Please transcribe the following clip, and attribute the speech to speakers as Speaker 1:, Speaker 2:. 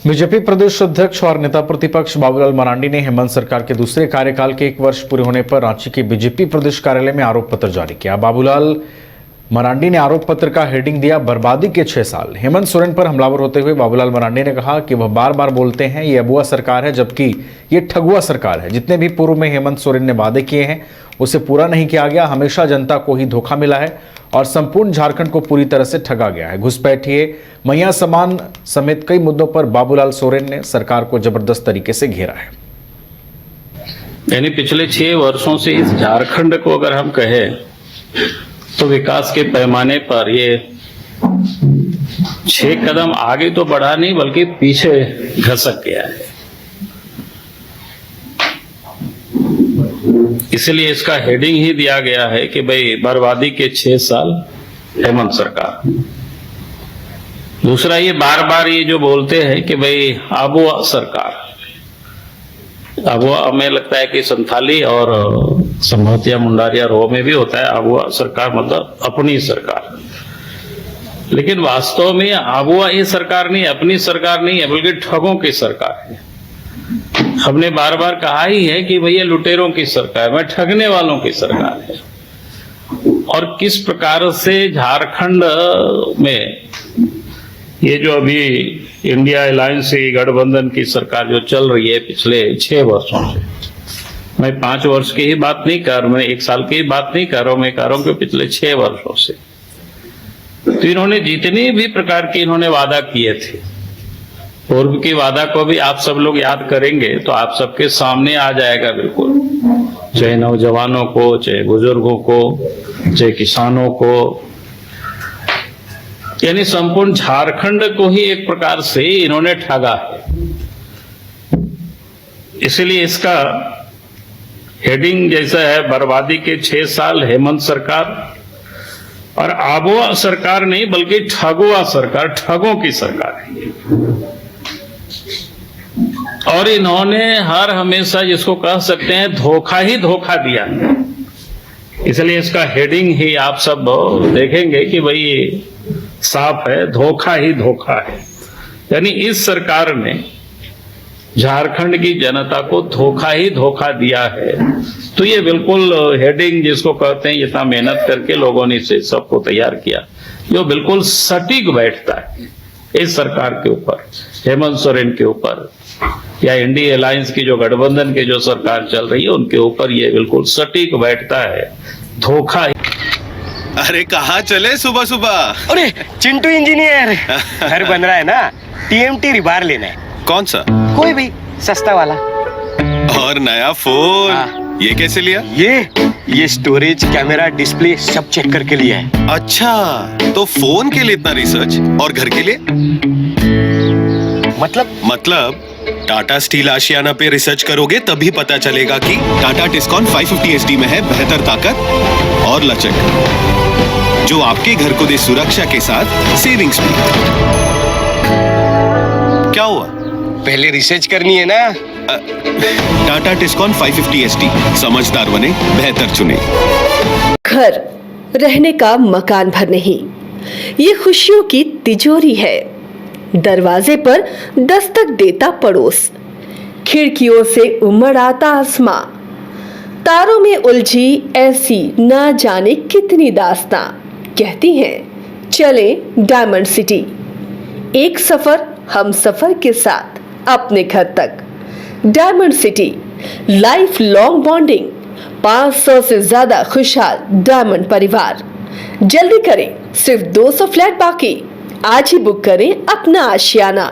Speaker 1: BJP प्रदेश अध्यक्ष और नेता प्रतिपक्ष बाबूलाल मरांडी ने हेमंत सरकार के दूसरे कार्यकाल के 1 वर्ष पूरे होने पर रांची के बीजेपी प्रदेश कार्यालय में आरोप पत्र जारी किया। बाबूलाल मरांडी ने आरोप पत्र का हेडिंग दिया, बर्बादी के 6 साल। हेमंत सोरेन पर हमलावर होते हुए बाबूलाल मरांडी ने कहा कि वह बार बार बोलते हैं ये अबुआ सरकार है, जबकि ये ठगुआ सरकार है। जितने भी पूर्व में हेमंत सोरेन ने वादे किए हैं उसे पूरा नहीं किया गया। हमेशा जनता को ही धोखा मिला है और संपूर्ण झारखंड को पूरी तरह से ठगा गया है। घुसपैठिए, मैया समान समेत कई मुद्दों पर बाबूलाल सोरेन ने सरकार को जबरदस्त तरीके से घेरा है।
Speaker 2: यानी पिछले 6 वर्षों से इस झारखंड को अगर हम कहें तो विकास के पैमाने पर ये 6 कदम आगे तो बढ़ा नहीं बल्कि पीछे घसक गया है। इसलिए इसका हेडिंग ही दिया गया है कि भाई बर्बादी के 6 साल हेमंत सरकार। दूसरा, ये बार बार ये जो बोलते हैं कि भाई अबुआ सरकार, अबुआ हमें लगता है कि संथाली और संभवतिया मुंडारिया रो में भी होता है अबुआ सरकार, मतलब अपनी सरकार। लेकिन वास्तव में अबुआ ये सरकार नहीं, अपनी सरकार नहीं है, बल्कि ठगों की सरकार है। हमने बार बार कहा ही है कि भैया लुटेरों की सरकार है, ठगने वालों की सरकार है। और किस प्रकार से झारखंड में ये जो अभी इंडिया अलायंस गठबंधन की सरकार जो चल रही है पिछले 6 वर्षों से, मैं 5 वर्ष की ही बात नहीं कर रहा हूं, मैं 1 साल की ही बात नहीं कर रहा हूं, मैं कह रहा हूं कि पिछले 6 वर्षों से तो इन्होंने जितनी भी प्रकार के इन्होंने वादा किए थे, पूर्व की वादा को भी आप सब लोग याद करेंगे तो आप सबके सामने आ जाएगा बिल्कुल, चाहे नौजवानों को, चाहे बुजुर्गों को, चाहे किसानों को, यानी संपूर्ण झारखंड को ही एक प्रकार से इन्होंने ठगा है। इसलिए इसका हेडिंग जैसा है, बर्बादी के 6 साल हेमंत सरकार, और अबुआ सरकार नहीं बल्कि ठगुआ सरकार, ठगों की सरकार है। और इन्होंने हर हमेशा जिसको कह सकते हैं धोखा ही धोखा दिया। इसलिए इसका हेडिंग ही आप सब देखेंगे कि भाई साफ है, धोखा ही धोखा है। यानी इस सरकार ने झारखंड की जनता को धोखा ही धोखा दिया है। तो ये बिल्कुल हेडिंग जिसको कहते हैं, इतना मेहनत करके लोगों ने इसे सबको तैयार किया, जो बिल्कुल सटीक बैठता है इस सरकार के ऊपर, हेमंत सोरेन के ऊपर, या इंडिया अलायंस की जो गठबंधन की जो सरकार चल रही है उनके ऊपर ये बिल्कुल सटीक बैठता है, धोखा ही।
Speaker 3: अरे कहाँ चले सुबह सुबह?
Speaker 4: अरे चिंटू इंजीनियर, घर बन रहा है ना, TMT रिबार लेना है।
Speaker 3: कौन सा?
Speaker 4: कोई भी सस्ता वाला।
Speaker 3: और नया फोन?
Speaker 4: हाँ।
Speaker 3: ये कैसे लिया?
Speaker 4: ये स्टोरेज, कैमरा, डिस्प्ले सब चेक करके लिया है।
Speaker 3: अच्छा, तो फोन के लिए इतना रिसर्च और घर के लिए? मतलब टाटा स्टील आशियाना पे रिसर्च करोगे तभी पता चलेगा कि टाटा टिस्कॉन 550 SD में है बेहतर ताकत और लचक, जो आपके घर को दे सुरक्षा के साथ सेविंग्स भी। क्या हुआ?
Speaker 4: पहले रिसर्च करनी है ना।
Speaker 3: टाटा टिस्कॉन 550 SD, समझदार बने, बेहतर चुने।
Speaker 5: घर रहने का मकान भर नहीं, ये खुशियों की तिजोरी है। दरवाजे पर दस्तक देता पड़ोस, खिड़कियों से उमड़ आता आसमां, तारों में उलझी ऐसी ना जाने कितनी दास्तां। कहती हैं चले डायमंड सिटी, एक सफर हम सफर के साथ अपने घर तक। Diamond city, life long bonding, 500 से ज्यादा खुशहाल डायमंड परिवार। जल्दी करें, सिर्फ 200 फ्लैट बाकी। आज ही बुक करें अपना आशियाना।